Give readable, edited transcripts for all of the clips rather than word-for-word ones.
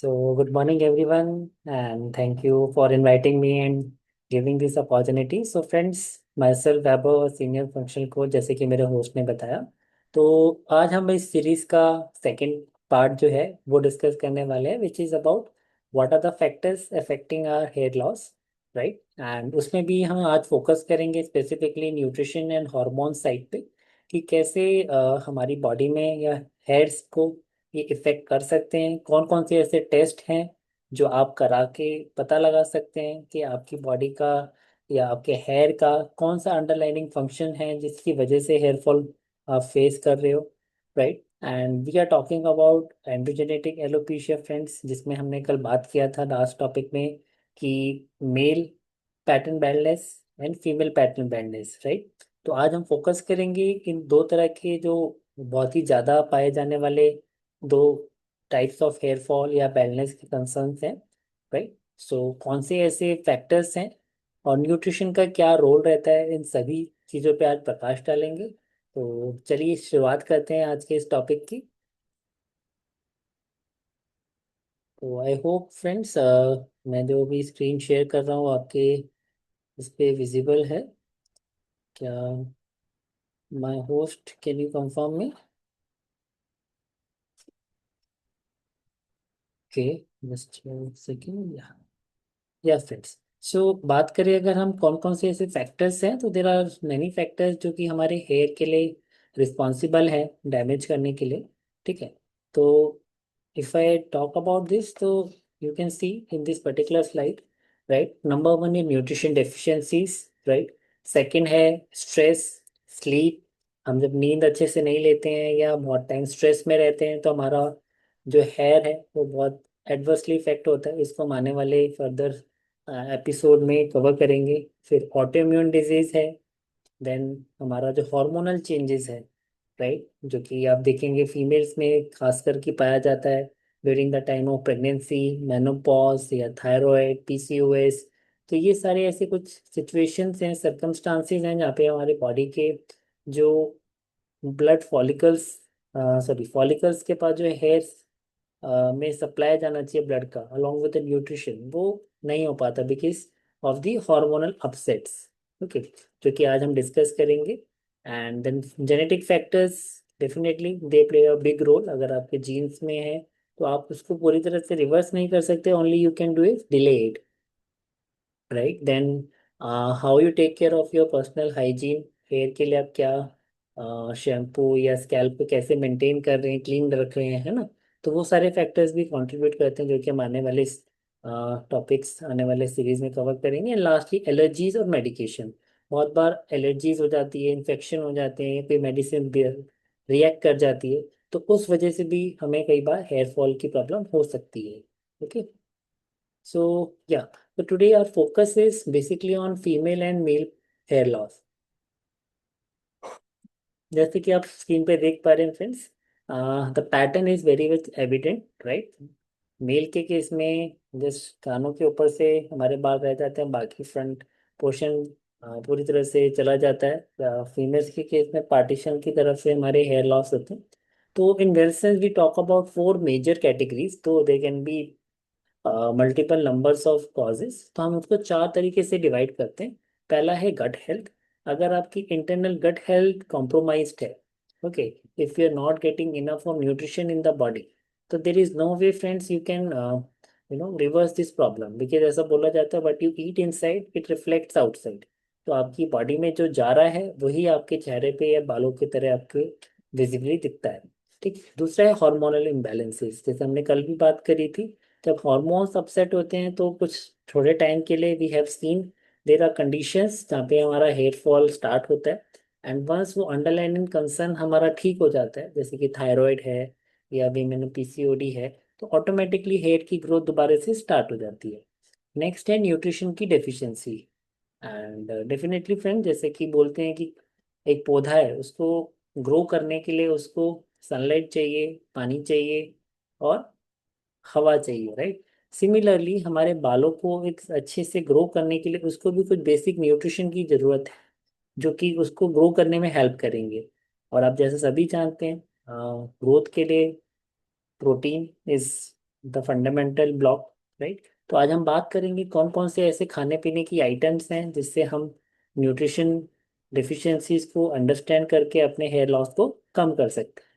So, good morning, everyone, and thank you for inviting me and giving this opportunity. So, friends, myself Vaibhav, senior functional coach, जैसे कि मेरे host ने बताया। तो आज हम इस सीरीज का सेकंड पार्ट जो है वो डिस्कस करने वाले हैं, which is about what are the factors affecting our hair loss, right. And उसमें भी हम आज फोकस करेंगे specifically nutrition and hormone side पे, कि कैसे हमारी बॉडी में या हेयर्स को ये इफेक्ट कर सकते हैं। कौन कौन से ऐसे टेस्ट हैं जो आप करा के पता लगा सकते हैं कि आपकी बॉडी का या आपके हेयर का कौन सा अंडरलाइनिंग फंक्शन है जिसकी वजह से हेयर फॉल आप फेस कर रहे हो, right. And we are talking about androgenetic alopecia, friends, जिसमें हमने कल बात किया था लास्ट टॉपिक में कि male pattern baldness and female pattern baldness, right. तो आज हम फोकस करेंगे इन दो तरह के जो बहुत ही ज़्यादा पाए जाने वाले दो टाइप्स ऑफ हेयर फॉल या बैलेंस के कंसर्न्स हैं, राइट। सो कौन से ऐसे फैक्टर्स हैं और न्यूट्रिशन का क्या रोल रहता है, इन सभी चीज़ों पे आज प्रकाश डालेंगे। तो चलिए शुरुआत करते हैं आज के इस टॉपिक की। तो आई होप फ्रेंड्स, मैं जो भी स्क्रीन शेयर कर रहा हूँ आपके इस पे विजिबल है क्या? My host, can you confirm me? Okay, just second. या फ्रेंड्स, सो बात करें अगर हम कौन कौन से ऐसे फैक्टर्स हैं, तो देर आर मेनी फैक्टर्स जो कि हमारे हेयर के लिए रिस्पॉन्सिबल हैं डैमेज करने के लिए, ठीक है। तो if I talk about this, तो you can see in this particular slide, right. Number one है न्यूट्रिशन डेफिशिएंसीज, राइट। सेकंड है स्ट्रेस, स्लीप। हम जब नींद अच्छे से नहीं लेते हैं या बहुत टाइम स्ट्रेस में रहते हैं तो हमारा जो हेयर है वो बहुत एडवर्सली इफेक्ट होता है। इसको हम आने वाले फर्दर एपिसोड में कवर करेंगे। फिर ऑटोइम्यून डिजीज है। देन हमारा जो हार्मोनल चेंजेस है, राइट, जो कि आप देखेंगे फीमेल्स में खास करके पाया जाता है during the time of pregnancy, menopause या थायराइड, पीसीओएस। तो ये सारे ऐसे कुछ सिचुएशंस हैं, सर्कमस्टांसेस हैं जहाँ पे हमारे बॉडी के जो ब्लड फॉलिकल्स, सॉरी फॉलिकल्स के पास जो हेयर में सप्लाई जाना चाहिए ब्लड का अलॉन्ग विद द न्यूट्रिशन, वो नहीं हो पाता because of the hormonal upsets, okay, जो कि आज हम डिस्कस करेंगे। And then genetic factors, definitely they play a big role. अगर आपके जीन्स में है तो आप उसको पूरी तरह से रिवर्स नहीं कर सकते, only you can do it delay it, right. Then how you take care of your personal hygiene, hair के लिए आप क्या शैम्पू या स्कैल्प पे कैसे मेंटेन कर रहे हैं, क्लीन रख रहे हैं, है ना। तो वो सारे फैक्टर्स भी कंट्रीब्यूट करते हैं जो कि हम आने वाले टॉपिक्स आने वाले सीरीज में कवर करेंगे। एंड लास्टली एलर्जीज और मेडिकेशन। बहुत बार एलर्जीज हो जाती है, इन्फेक्शन हो जाते हैं, कोई मेडिसिन रिएक्ट कर जाती है, तो उस वजह से भी हमें कई बार हेयर फॉल की प्रॉब्लम हो सकती है, okay. So yeah, so today our focus is basically on female and male hair loss. जैसे कि आप स्क्रीन पे देख पा रहे हैं friends, the pattern is very much evident, right. Male के केस में जस्ट कानों के ऊपर से हमारे बाल रह जाते हैं, बाकी फ्रंट पोर्शन पूरी तरह से चला जाता है। फीमेल्स के केस में पार्टीशन की तरफ से हमारे हेयर लॉस होते हैं। तो in well we talk about four major categories, तो they can be multiple numbers of causes. तो हम उसको चार तरीके से डिवाइड करते हैं। पहला है गट हेल्थ। अगर आपकी इंटरनल गट हेल्थ कॉम्प्रोमाइज्ड है, okay, if you are not getting enough of nutrition in the body, तो there is no way friends you can reverse this problem, because ऐसा बोला जाता है what you eat inside it reflects outside. तो आपकी body में जो जा रहा है वही आपके चेहरे पे या बालों की तरह आपके विजिबली दिखता है, ठीक। दूसरा है हार्मोनल इम्बैलेंसेस, जैसे हमने कल भी बात करी थी। जब हार्मोन्स अपसेट होते हैं तो कुछ थोड़े टाइम के लिए we have seen there are conditions जहाँ पे हमारा हेयर फॉल स्टार्ट होता है। एंड वंस वो अंडरलाइनिंग कंसर्न हमारा ठीक हो जाता है, जैसे कि थायराइड है या भी मैंने पीसीओडी है, तो ऑटोमेटिकली हेयर की ग्रोथ दोबारा से स्टार्ट हो जाती है। नेक्स्ट है न्यूट्रिशन की डेफिशिएंसी। एंड डेफिनेटली फ्रेंड, जैसे कि बोलते हैं कि एक पौधा है, उसको ग्रो करने के लिए उसको सनलाइट चाहिए, पानी चाहिए और हवा चाहिए, राइट। सिमिलरली हमारे बालों को एक अच्छे से ग्रो करने के लिए उसको भी कुछ बेसिक न्यूट्रिशन की जरूरत है जो कि उसको ग्रो करने में हेल्प करेंगे। और आप जैसे सभी जानते हैं, ग्रोथ के लिए protein is the fundamental block, right. तो आज हम बात करेंगे कौन कौन से ऐसे खाने पीने की आइटम्स हैं जिससे हम न्यूट्रिशन डिफिशियंसीज को अंडरस्टैंड करके अपने हेयर लॉस को कम कर सकते हैं,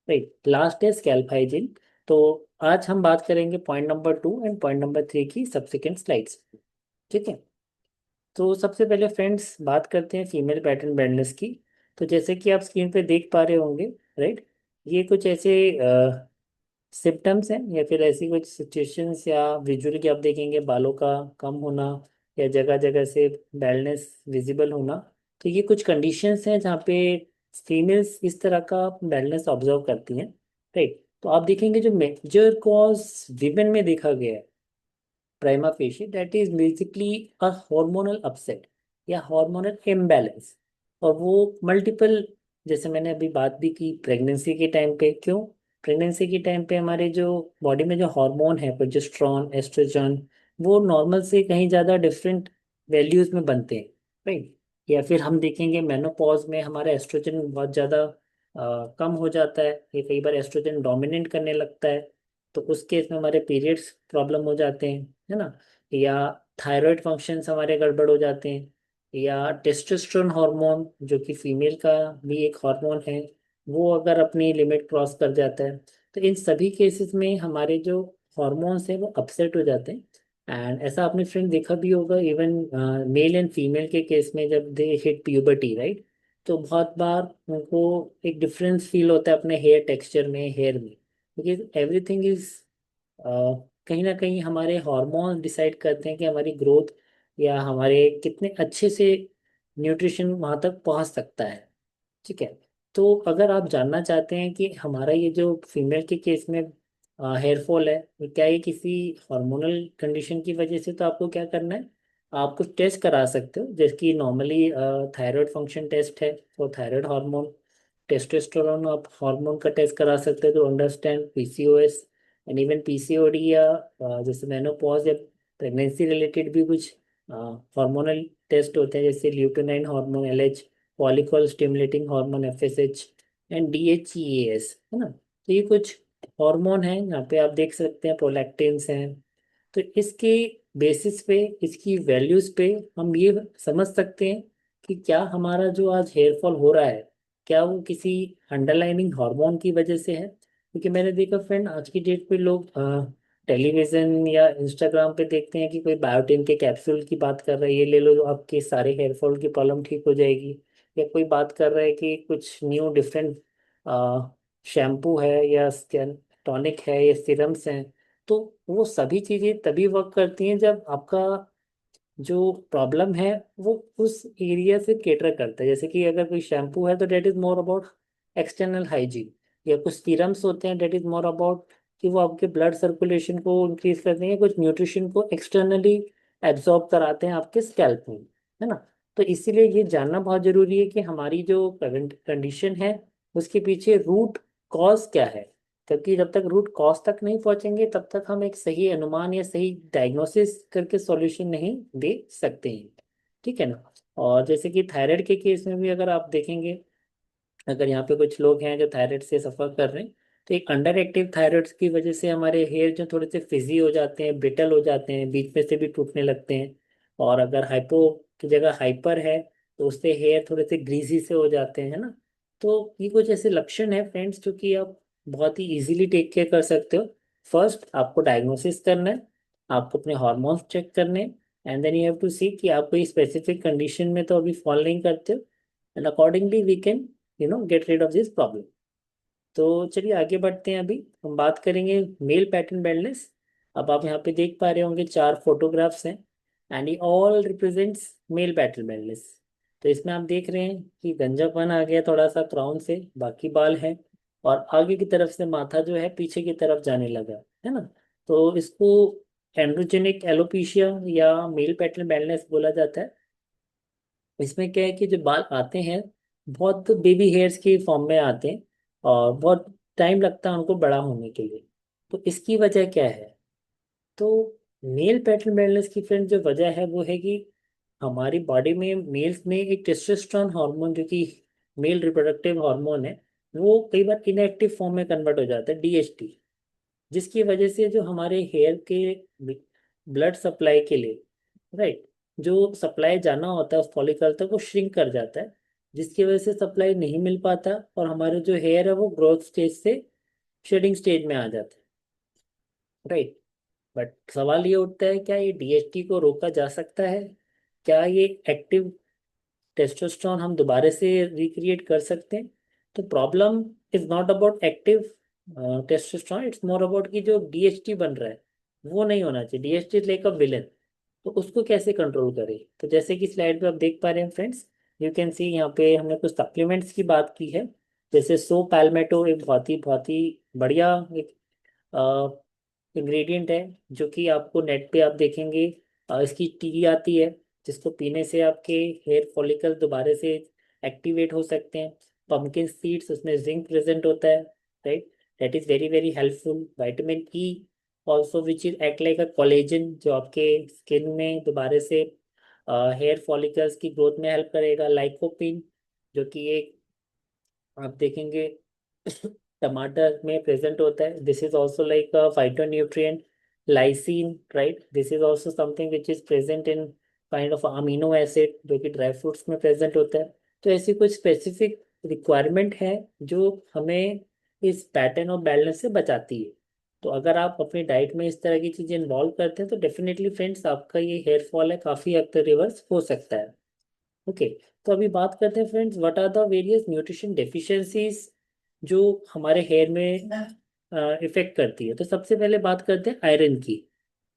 राइट। लास्ट है स्कैल्प हाइजीन। तो आज हम बात करेंगे point number 2 and point number 3 की सब्सिक्वेंट स्लाइड्स, ठीक है। तो सबसे पहले फ्रेंड्स बात करते हैं फीमेल पैटर्न बैलेंस की। तो जैसे कि आप स्क्रीन पे देख पा रहे होंगे, राइट, ये कुछ ऐसे सिम्टम्स हैं या फिर ऐसी कुछ सिचुएशंस या विजुअली आप देखेंगे बालों का कम होना या जगह जगह से बैलनेस विजिबल होना। तो ये कुछ कंडीशंस हैं जहाँ पे फीमेल्स इस तरह का बैलनेस ऑब्जर्व करती हैं, राइट। तो आप देखेंगे जो मेजर कॉज विमेन में देखा गया है prima facial, that is basically a hormonal upset या हार्मोनल इम्बैलेंस। और वो मल्टीपल, जैसे मैंने अभी बात भी की प्रेगनेंसी के टाइम पे, क्यों प्रेगनेंसी के टाइम पे हमारे जो बॉडी में जो हार्मोन है प्रोजेस्टेरोन एस्ट्रोजन, वो नॉर्मल से कहीं ज़्यादा डिफरेंट वैल्यूज में बनते हैं, राइट। या फिर हम देखेंगे मेनोपॉज में हमारा एस्ट्रोजन बहुत ज़्यादा कम हो जाता है, ये कई बार एस्ट्रोजन डोमिनेट करने लगता है। तो उस केस में हमारे पीरियड्स प्रॉब्लम हो जाते हैं, है ना। या थायराइड फंक्शंस हमारे गड़बड़ हो जाते हैं, या टेस्टोस्टेरोन हार्मोन जो कि फीमेल का भी एक हार्मोन है, वो अगर अपनी लिमिट क्रॉस कर जाता है। तो इन सभी केसेस में हमारे जो हार्मोन्स हैं वो अपसेट हो जाते हैं। एंड ऐसा आपने फ्रेंड देखा भी होगा इवन मेल एंड फीमेल के केस में जब दे हिट प्यूबर्टी, राइट। तो बहुत बार उनको एक डिफरेंस फील होता है अपने हेयर टेक्सचर में, हेयर में, बिकॉज एवरीथिंग इज कहीं ना कहीं हमारे हार्मोन डिसाइड करते हैं कि हमारी ग्रोथ या हमारे कितने अच्छे से न्यूट्रिशन वहाँ तक पहुँच सकता है, ठीक है। तो अगर आप जानना चाहते हैं कि हमारा ये जो फीमेल के केस में हेयर फॉल है वो क्या ये किसी हार्मोनल कंडीशन की वजह से, तो आपको क्या करना है, आप कुछ टेस्ट करा सकते हो जैसे कि नॉर्मली थायराइड फंक्शन टेस्ट है फॉर थायराइड हार्मोन, टेस्टोस्टेरोन आप हार्मोन का टेस्ट करा सकते हो to understand PCOS and even PCOD, या जैसे मेनोपॉज या प्रेगनेंसी रिलेटेड भी कुछ हार्मोनल टेस्ट होते हैं जैसे luteinising hormone LH, follicle stimulating hormone FSH and DHEAS, है ना। तो ये कुछ हार्मोन है, यहाँ पे आप देख सकते हैं प्रोलैक्टिन्स हैं। तो इसके बेसिस पे, इसकी वैल्यूज पे हम ये समझ सकते हैं कि क्या हमारा जो आज हेयर फॉल हो रहा है क्या वो किसी अंडरलाइनिंग हार्मोन की वजह से है। क्योंकि मैंने देखा फ्रेंड आज की डेट पे लोग टेलीविजन या इंस्टाग्राम पे देखते हैं कि कोई बायोटिन के कैप्सूल की बात कर रहा है, ये ले लो तो आपके सारे हेयर फॉल की प्रॉब्लम ठीक हो जाएगी। या कोई बात कर रहा है कि कुछ न्यू डिफरेंट शैम्पू है या स्किन टॉनिक है या सीरम्स हैं। तो वो सभी चीज़ें तभी वर्क करती हैं जब आपका जो प्रॉब्लम है वो उस एरिया से केटर करता है। जैसे कि अगर कोई शैम्पू है तो that is more about external hygiene, या कुछ सीरम्स होते हैं डेट इज मोर अबाउट कि वो आपके ब्लड सर्कुलेशन को इंक्रीज करते हैं, कुछ न्यूट्रिशन को एक्सटर्नली एब्जॉर्ब कराते हैं आपके स्कैल्प में, है ना। तो इसीलिए ये जानना बहुत जरूरी है कि हमारी जो करंट कंडीशन है उसके पीछे रूट कॉज क्या है। क्योंकि जब तक रूट कॉज तक नहीं पहुंचेंगे तब तक हम एक सही अनुमान या सही डायग्नोसिस करके सॉल्यूशन नहीं दे सकते हैं, ठीक है ना। और जैसे कि थायराइड के केस में भी अगर आप देखेंगे, अगर यहाँ पे कुछ लोग हैं जो थायराइड से सफ़र कर रहे हैं, तो एक अंडर एक्टिव थायराइड की वजह से हमारे हेयर जो थोड़े से फिजी हो जाते हैं, ब्रिटल हो जाते हैं, बीच में से भी टूटने लगते हैं। और अगर हाइपो की जगह हाइपर है तो उससे हेयर थोड़े से ग्रीसी से हो जाते हैं, है ना। तो ये कुछ ऐसे लक्षण है फ्रेंड्स जो कि आप बहुत ही इजीली टेक केयर कर सकते हो। फर्स्ट आपको डायग्नोसिस करना है, आपको अपने हॉर्मोन्स चेक करने हैं, and then you have to see कि आप कोई स्पेसिफिक कंडीशन में तो अभी फॉल नहीं करते हो, and accordingly we can get rid of this problem. तो चलिए आगे बढ़ते हैं, अभी हम बात करेंगे मेल पैटर्न बेल्टनेस। अब आप यहाँ पे देख पा रहे होंगे 4 फोटोग्राफ्स हैं एंड ये ऑल रिप्रेजेंट्स मेल पैटर्न बेल्टनेस। तो इसमें आप देख रहे हैं कि गंजापन आ गया थोड़ा सा क्राउन से, बाकी बाल है, और आगे की तरफ से माथा जो है पीछे की तरफ जाने लगा, है ना। तो इसको एंड्रोजेनिक एलोपेशिया या मेल पैटर्न बेल्टनेस बोला जाता है। इसमें क्या है कि जो बाल आते हैं बहुत बेबी हेयर्स के फॉर्म में आते हैं और बहुत टाइम लगता है उनको बड़ा होने के लिए। तो इसकी वजह क्या है, तो मेल पैटर्न बैलेंस की फ्रेंड जो वजह है वो है कि हमारी बॉडी में मेल्स में एक टेस्टोस्टेरोन हार्मोन जो कि मेल रिप्रोडक्टिव हार्मोन है, वो कई बार इनएक्टिव फॉर्म में कन्वर्ट हो जाता है, डीएचटी, जिसकी वजह से जो हमारे हेयर के ब्लड सप्लाई के लिए, राइट, जो सप्लाई जाना होता है उस फॉलिकल तक, वो श्रिंक कर जाता है, जिसकी वजह से सप्लाई नहीं मिल पाता और हमारे जो हेयर है वो ग्रोथ स्टेज से शेडिंग स्टेज में आ जाता है, राइट। बट सवाल ये उठता है, क्या ये डीएचटी को रोका जा सकता है? क्या ये एक्टिव टेस्टोस्टेरोन हम दोबारा से रिक्रिएट कर सकते हैं? तो problem is not about active testosterone, it's more about कि जो डीएचटी बन रहा है वो नहीं होना चाहिए। DHT is like a villain. तो उसको कैसे कंट्रोल करें? तो जैसे कि स्लाइड पे आप देख पा रहे हैं फ्रेंड्स, यू कैन सी यहाँ पे हमने कुछ सप्लीमेंट्स की बात की है। जैसे सो पैल्मेटो एक बहुत ही बढ़िया एक इंग्रेडिएंट है, जो कि आपको नेट पे आप देखेंगे। इसकी टी आती है, जिसको पीने से आपके हेयर फॉलिकल दोबारा से एक्टिवेट हो सकते हैं। पम्पकिन सीड्स, उसमें जिंक प्रेजेंट होता है, right, that is very very helpful. Vitamin E also which is act like a collagen, जो आपके स्किन में दोबारा से हेयर फॉलिकल्स की ग्रोथ में हेल्प करेगा। लाइकोपिन, जो कि एक आप देखेंगे टमाटर में प्रेजेंट होता है, this is also like a phytonutrient. Lysine, right, this is also something which is present in kind of amino acid, जो कि ड्राई फ्रूट्स में प्रेजेंट होता है। तो ऐसी कुछ स्पेसिफिक रिक्वायरमेंट है जो हमें इस पैटर्न ऑफ बैलेंस से बचाती है। तो अगर आप अपनी डाइट में इस तरह की चीज़ें इन्वॉल्व करते हैं तो डेफिनेटली फ्रेंड्स आपका ये हेयर फॉल है काफ़ी हद तक रिवर्स हो सकता है। ओके, तो अभी बात करते हैं friends, what are the various nutrition deficiencies जो हमारे हेयर में इफेक्ट करती है। तो सबसे पहले बात करते हैं आयरन की।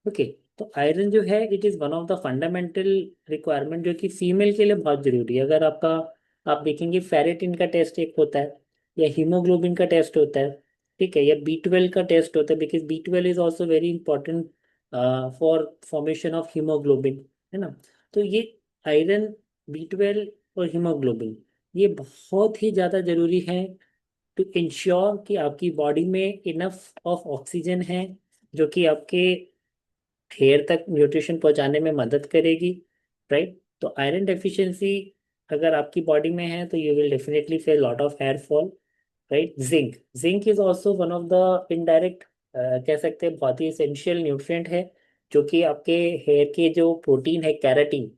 ओके, तो आयरन जो है it is one of the fundamental requirement, जो कि फीमेल के लिए बहुत जरूरी है। अगर आपका आप देखेंगे फेरेटिन का टेस्ट एक होता है, या हीमोग्लोबिन का टेस्ट होता है, ठीक है, या B12 का टेस्ट होता है, because B12 is also very important for formation of haemoglobin, है ना। तो ये आयरन, B12 और हीमोग्लोबिन, ये बहुत ही ज़्यादा जरूरी है टू इंश्योर कि आपकी बॉडी में इनफ ऑफ ऑक्सीजन है, जो कि आपके हेयर तक न्यूट्रिशन पहुंचाने में मदद करेगी, राइट। तो आयरन डेफिशिएंसी अगर आपकी बॉडी में है तो you will definitely fail lot of hair fall, right. Zinc, zinc is also one of the indirect, कह सकते हैं बहुत ही एसेंशियल न्यूट्रिएंट है, जो कि आपके हेयर के जो प्रोटीन है कैराटीन,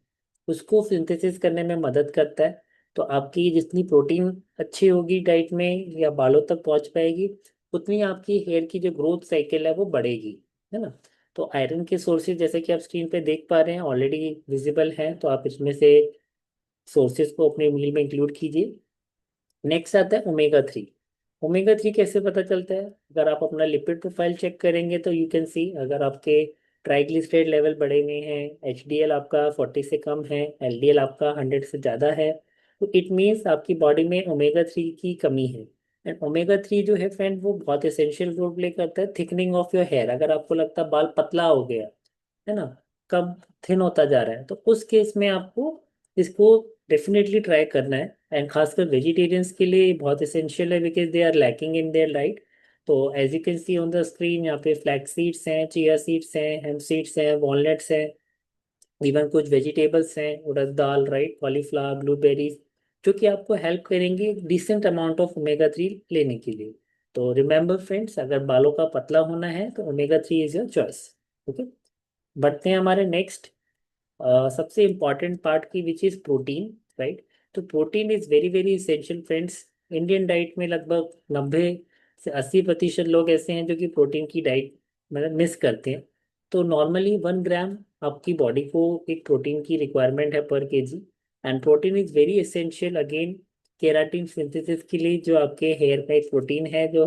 उसको सिंथेसिस करने में मदद करता है। तो आपकी जितनी प्रोटीन अच्छी होगी डाइट में या बालों तक पहुंच पाएगी, उतनी आपकी हेयर की जो ग्रोथ साइकिल है वो बढ़ेगी, है ना। तो आयरन के सोर्सेज जैसे कि आप स्क्रीन पे देख पा रहे हैं ऑलरेडी विजिबल हैं, तो आप इसमें से सोर्सेज को अपने मील में इंक्लूड कीजिए। नेक्स्ट आता है ओमेगा 3। ओमेगा 3 कैसे पता चलता है? अगर आप अपना लिपिड प्रोफाइल चेक करेंगे तो यू कैन सी, अगर आपके ट्राइग्लिसराइड लेवल बढ़े हुए हैं, एचडीएल आपका 40 से कम है, एलडीएल आपका 100 से ज़्यादा है, तो इट मीन्स आपकी बॉडी में ओमेगा 3 की कमी है। एंड ओमेगा 3 जो है फ्रेंड वो बहुत एसेंशियल रोल प्ले करता है थिकनिंग ऑफ योर हेयर। अगर आपको लगता है बाल पतला हो गया है ना, कब थिन होता जा रहा है, तो उस केस में आपको इसको डेफिनेटली ट्राई करना है। एंड खासकर वेजिटेरियंस के लिए ये बहुत इसेंशियल है, because they are lacking in their diet. तो as you can see on the screen, यहाँ पे फ्लैक्स सीड्स हैं, चिया सीड्स हैं, हेम्प सीड्स हैं, वॉलनट्स हैं, इवन कुछ वेजिटेबल्स हैं, उड़द दाल, राइट, कॉलीफ्लावर, ब्लूबेरीज, जो कि आपको हेल्प करेंगे डिसेंट अमाउंट ऑफ ओमेगा 3 लेने के लिए। तो रिमेंबर फ्रेंड्स, अगर बालों का पतला होना है तो omega 3 is your choice. Okay, बढ़ते हैं हमारे नेक्स्ट सबसे इम्पॉर्टेंट पार्ट की, विच इज प्रोटीन, राइट। तो protein is very very essential friends. Indian diet में लगभग 90 से 80% लोग ऐसे हैं जो कि प्रोटीन की डाइट मतलब मिस करते हैं। तो नॉर्मली 1 ग्राम आपकी बॉडी को एक प्रोटीन की रिक्वायरमेंट है पर KG. And protein is very essential again keratin synthesis के लिए, जो आपके हेयर का एक प्रोटीन है जो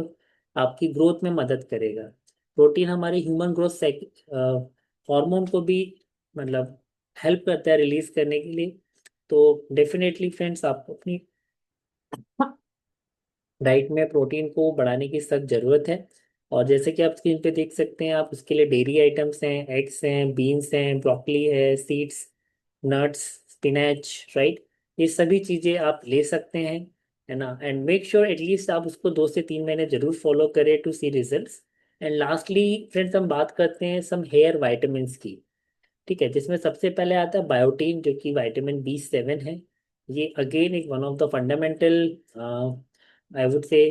आपकी ग्रोथ में मदद करेगा। प्रोटीन हमारे ह्यूमन ग्रोथ हार्मोन को भी मतलब हेल्प करता है रिलीज करने के लिए। तो डेफिनेटली फ्रेंड्स आपको अपनी डाइट में प्रोटीन को बढ़ाने की सख्त जरूरत है। और जैसे कि आप स्क्रीन पे देख सकते हैं, आप उसके लिए डेयरी आइटम्स हैं, एग्स हैं, बीन्स हैं, ब्रोकली है, सीड्स, नट्स, स्पिनच, राइट, ये सभी चीज़ें आप ले सकते हैं, है ना। एंड मेक श्योर एटलीस्ट आप उसको 2 से 3 महीने जरूर फॉलो करें to see results. And lastly friends, हम बात करते हैं सम हेयर वाइटामिन की, ठीक है, जिसमें सबसे पहले आता है बायोटीन, जो कि विटामिन B7 है। ये अगेन एक one of the fundamental I would say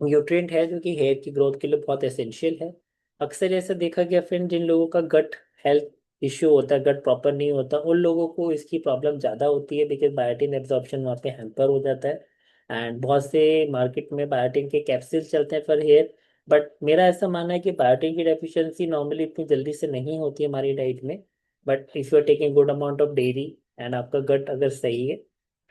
nutrient है जो कि हेयर की ग्रोथ के लिए बहुत एसेंशियल है। अक्सर ऐसा देखा गया फ्रेंड, जिन लोगों का गट हेल्थ इश्यू होता है, गट प्रॉपर नहीं होता, उन लोगों को इसकी प्रॉब्लम ज़्यादा होती है, बिकॉज बायोटिन एब्जॉर्प्शन वहाँ पे हैम्पर हो जाता है। एंड बहुत से मार्केट में बायोटिन के कैप्सूल चलते हैं फॉर हेयर। बट मेरा ऐसा मानना है कि बायोटिन की डेफिशिएंसी नॉर्मली इतनी जल्दी से नहीं होती है हमारी डाइट में। But if you are taking good amount of dairy and आपका गट अगर सही है,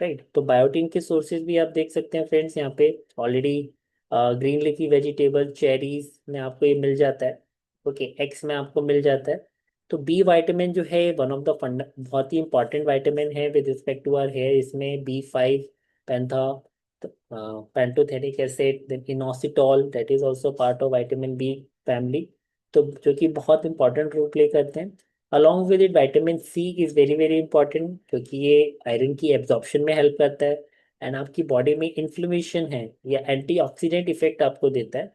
राइट, तो बायोटिन के सोर्सेज भी आप देख सकते हैं फ्रेंड्स यहाँ पे already. Green leafy vegetable, cherries में आपको ये मिल जाता है। ओके, एग्स में आपको मिल जाता है। तो बी विटामिन जो है वन ऑफ द फंड बहुत ही इंपॉर्टेंट विटामिन है with respect to our hair. इसमें B5, pantho, pantothenic acid, then inositol, that is also part of vitamin B family, तो जो कि बहुत इंपॉर्टेंट रोल प्ले करते हैं। Along with it vitamin C is very very important, क्योंकि ये iron की एब्जॉर्प्शन में हेल्प करता है एंड आपकी बॉडी में इन्फ्लेमेशन है या एंटीऑक्सीडेंट इफेक्ट आपको देता है,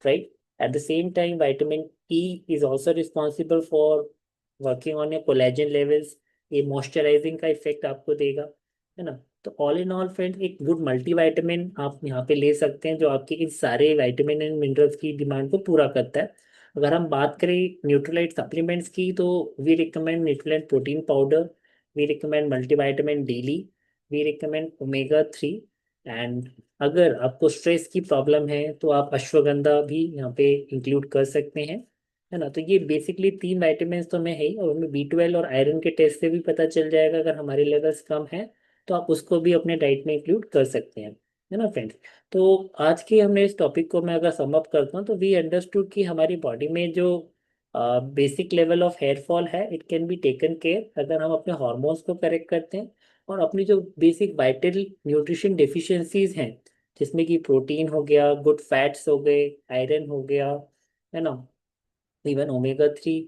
right. At the same time vitamin E is also responsible for working on your collagen levels. ये मॉइस्चराइजिंग का इफेक्ट आपको देगा, है ना। तो ऑल इन ऑल फ्रेंड, एक गुड मल्टीविटामिन आप यहाँ पे ले सकते हैं जो आपके इन सारे विटामिन एंड मिनरल्स की डिमांड को पूरा करता है। अगर हम बात करें न्यूट्रीलाइट सप्लीमेंट्स की, तो we recommend Nutrilite protein powder, we recommend multivitamin daily, we recommend omega 3। And अगर आपको स्ट्रेस की प्रॉब्लम है तो आप अश्वगंधा भी यहाँ पे इंक्लूड कर सकते हैं, है ना। तो ये बेसिकली तीन विटामिन तो में है ही, और उनमें B12 और आयरन के टेस्ट से भी पता चल जाएगा। अगर हमारे लेवल्स कम हैं तो आप उसको भी अपने डाइट में इंक्लूड कर सकते हैं, है ना फ्रेंड्स। तो आज के हमने इस टॉपिक को मैं अगर सम अप करता हूँ, तो वी अंडरस्टूड कि हमारी बॉडी में जो basic level of hair fall है, it can be taken care अगर हम अपने हॉर्मोन्स को करेक्ट करते हैं, और अपनी जो बेसिक वाइटल न्यूट्रिशन डेफिशिएंसीज हैं, जिसमें कि प्रोटीन हो गया, गुड फैट्स हो गए, आयरन हो गया, है ना, इवन ओमेगा 3,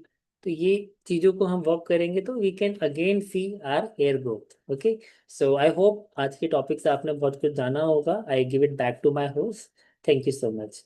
तो ये चीज़ों को हम वर्क करेंगे तो we can again see our hair growth. Okay, so I hope आज के टॉपिक से आपने बहुत कुछ जाना होगा। I give it back to my host. Thank you so much.